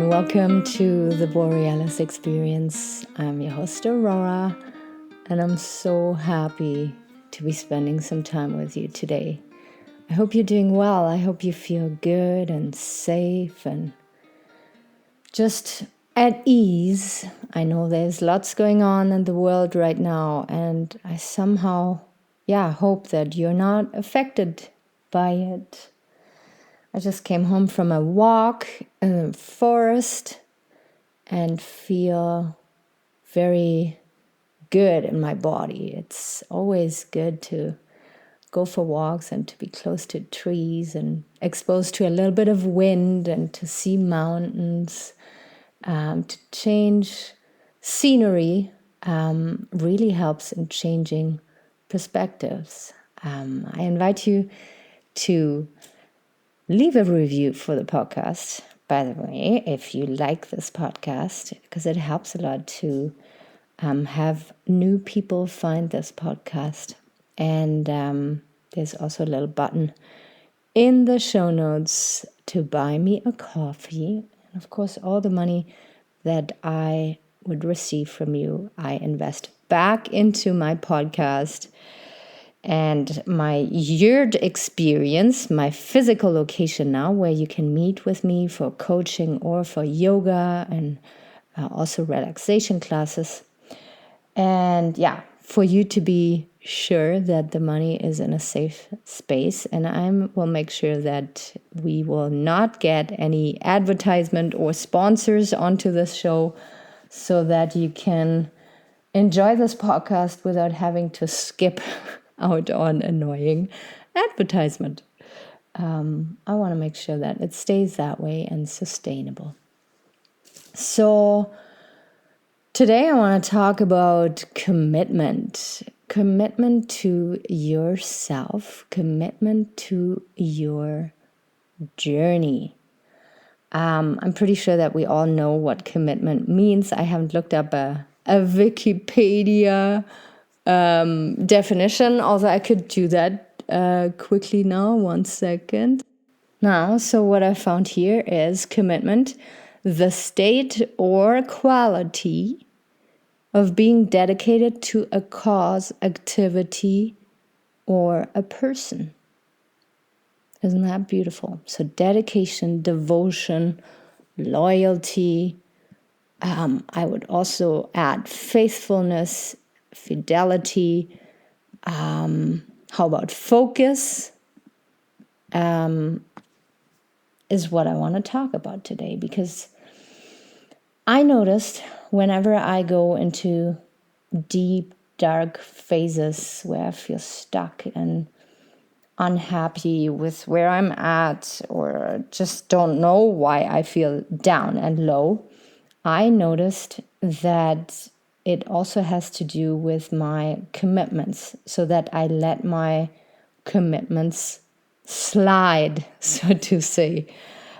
and welcome to the Borealis Experience. I'm your host, Aurora, and I'm so happy to be spending some time with you today. I hope you're doing well. I hope you feel good and safe and just at ease. I know there's lots going on in the world right now, and I somehow, hope that you're not affected by it. I just came home from a walk in the forest and feel very good in my body. It's always good to go for walks and to be close to trees and exposed to a little bit of wind and to see mountains, to change scenery really helps in changing perspectives. I invite you to leave a review for the podcast, by the way, if you like this podcast, because it helps a lot to have new people find this podcast. And there's also a little button in the show notes to buy me a coffee. And of course, all the money that I would receive from you, I invest back into my podcast and my yurt experience, my physical location now, where you can meet with me for coaching or for yoga and also relaxation classes. And for you to be sure that the money is in a safe space. And I will make sure that we will not get any advertisement or sponsors onto this show so that you can enjoy this podcast without having to skip out on annoying advertisement. I want to make sure that it stays that way and sustainable. So today I want to talk about commitment to yourself, commitment to your journey. I'm pretty sure that we all know what commitment means. I haven't looked up a Wikipedia definition, although I could do that quickly now. 1 second. Now, so what I found here is commitment, the state or quality of being dedicated to a cause, activity, or a person. Isn't that beautiful? So dedication, devotion, loyalty. I would also add faithfulness, fidelity. How about focus? Is what I want to talk about today, because I noticed whenever I go into deep, dark phases where I feel stuck and unhappy with where I'm at, or just don't know why I feel down and low, I noticed that it also has to do with my commitments, so that I let my commitments slide, so to say.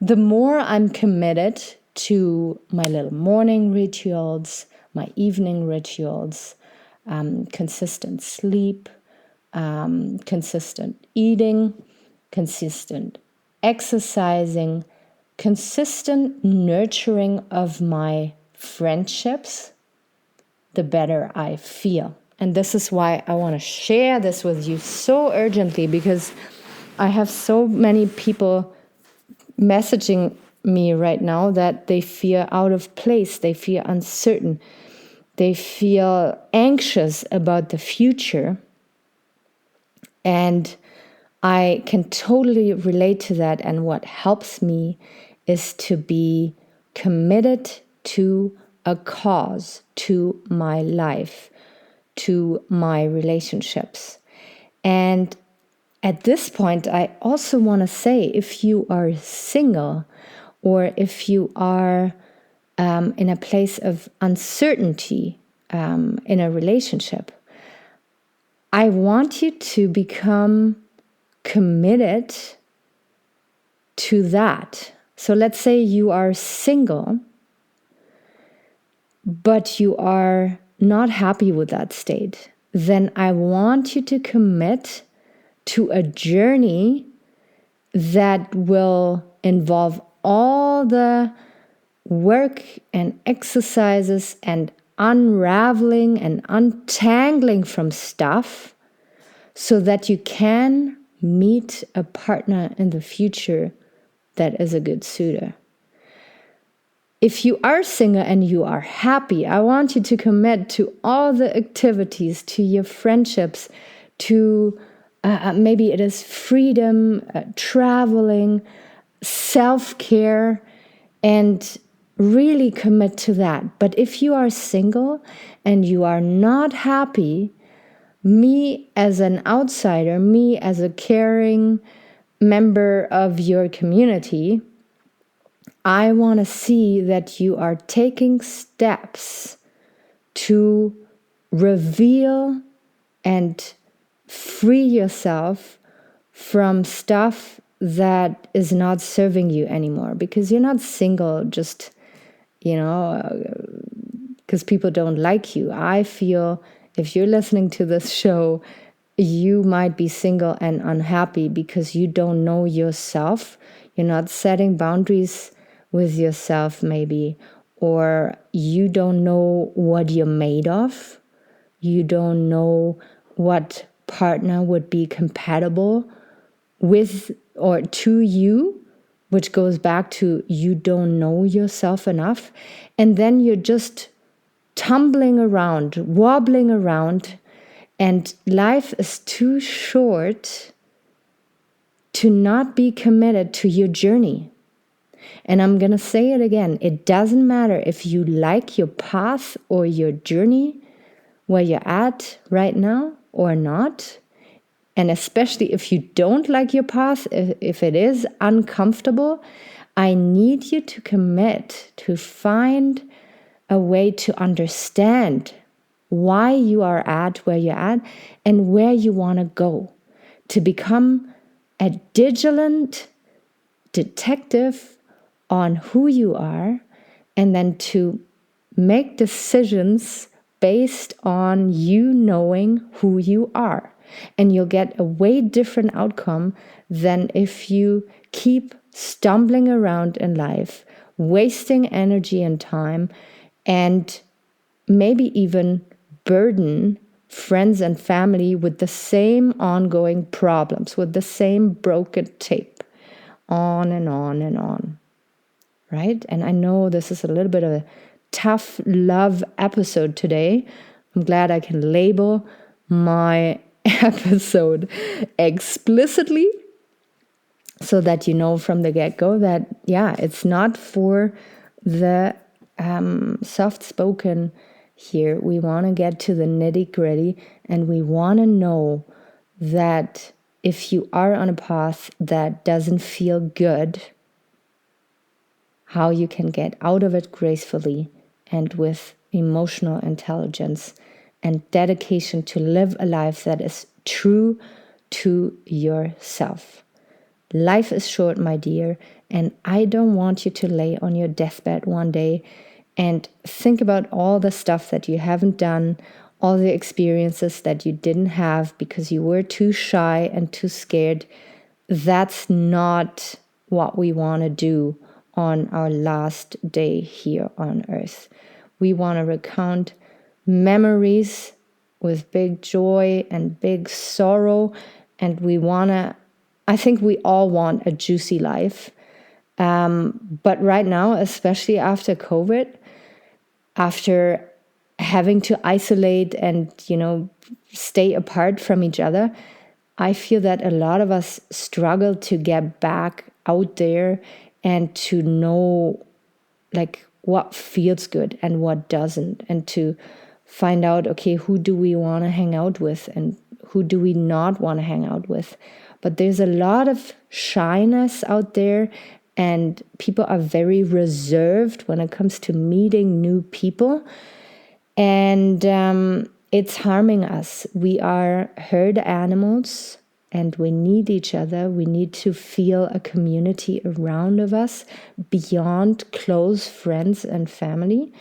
The more I'm committed to my little morning rituals, my evening rituals, consistent sleep, consistent eating, consistent exercising, consistent nurturing of my friendships, the better I feel. And this is why I want to share this with you so urgently, because I have so many people messaging me right now that they feel out of place, they feel uncertain, they feel anxious about the future. And I can totally relate to that. And what helps me is to be committed to a cause, to my life, to my relationships. And at this point, I also want to say, if you are single or if you are in a place of uncertainty in a relationship, I want you to become committed to that. So let's say you are single, but you are not happy with that state. Then I want you to commit to a journey that will involve all the work and exercises and unraveling and untangling from stuff so that you can meet a partner in the future that is a good suitor. If you are single and you are happy, I want you to commit to all the activities, to your friendships, to maybe it is freedom, traveling, self-care, and really commit to that. But if you are single and you are not happy, me as an outsider, me as a caring member of your community, I want to see that you are taking steps to reveal and free yourself from stuff that is not serving you anymore. Because you're not single just, because people don't like you. I feel if you're listening to this show, you might be single and unhappy because you don't know yourself. You're not setting boundaries with yourself, maybe, or you don't know what you're made of. You don't know what partner would be compatible with or to you, which goes back to you don't know yourself enough. And then you're just tumbling around, wobbling around, and life is too short to not be committed to your journey. And I'm going to say it again. It doesn't matter if you like your path or your journey, where you're at right now or not. And especially if you don't like your path, if it is uncomfortable, I need you to commit to find a way to understand why you are at where you're at and where you want to go, to become a vigilant detective on who you are, and then to make decisions based on you knowing who you are. And you'll get a way different outcome than if you keep stumbling around in life, wasting energy and time, and maybe even burden friends and family with the same ongoing problems, with the same broken tape, on and on and on. Right? And I know this is a little bit of a tough love episode today. I'm glad I can label my episode explicitly so that you know from the get-go that, it's not for the soft-spoken here. We want to get to the nitty-gritty, and we want to know that if you are on a path that doesn't feel good, how you can get out of it gracefully and with emotional intelligence and dedication to live a life that is true to yourself. Life is short, my dear, and I don't want you to lay on your deathbed one day and think about all the stuff that you haven't done, all the experiences that you didn't have because you were too shy and too scared. That's not what we want to do on our last day here on earth. We want to recount memories with big joy and big sorrow, and I think we all want a juicy life. But right now, especially after COVID, after having to isolate and, stay apart from each other, I feel that a lot of us struggle to get back out there and to know what feels good and what doesn't, and to find out, okay, who do we want to hang out with and who do we not want to hang out with. But there's a lot of shyness out there, and people are very reserved when it comes to meeting new people. And it's harming us. We are herd animals, and we need each other. We need to feel a community around of us beyond close friends and family.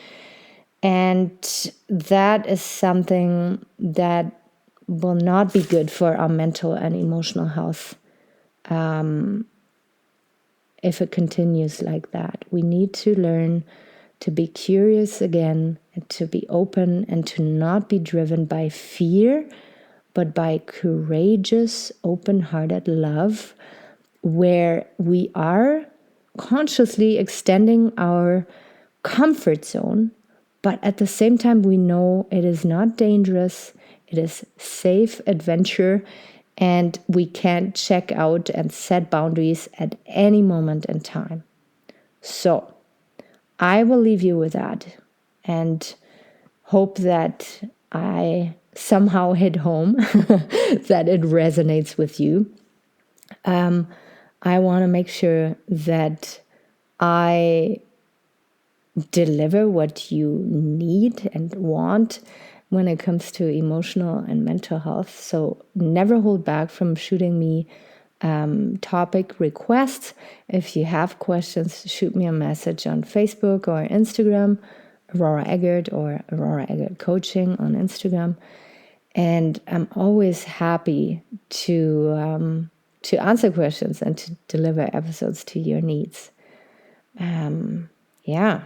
And that is something that will not be good for our mental and emotional health. if it continues like that. We need to learn to be curious again, and to be open, and to not be driven by fear, but by courageous, open-hearted love, where we are consciously extending our comfort zone, but at the same time we know it is not dangerous, it is safe adventure, and we can check out and set boundaries at any moment in time. So I will leave you with that and hope that I somehow hit home, that it resonates with you. I want to make sure that I deliver what you need and want when it comes to emotional and mental health. So never hold back from shooting me topic requests. If you have questions, shoot me a message on Facebook or Instagram, Aurora Eggert or Aurora Eggert Coaching on Instagram. And I'm always happy to answer questions and to deliver episodes to your needs. Yeah,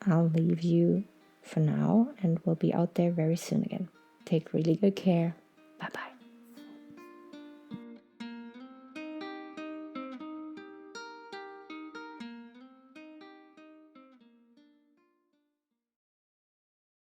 I'll leave you for now, and we'll be out there very soon again. Take really good care. Bye-bye.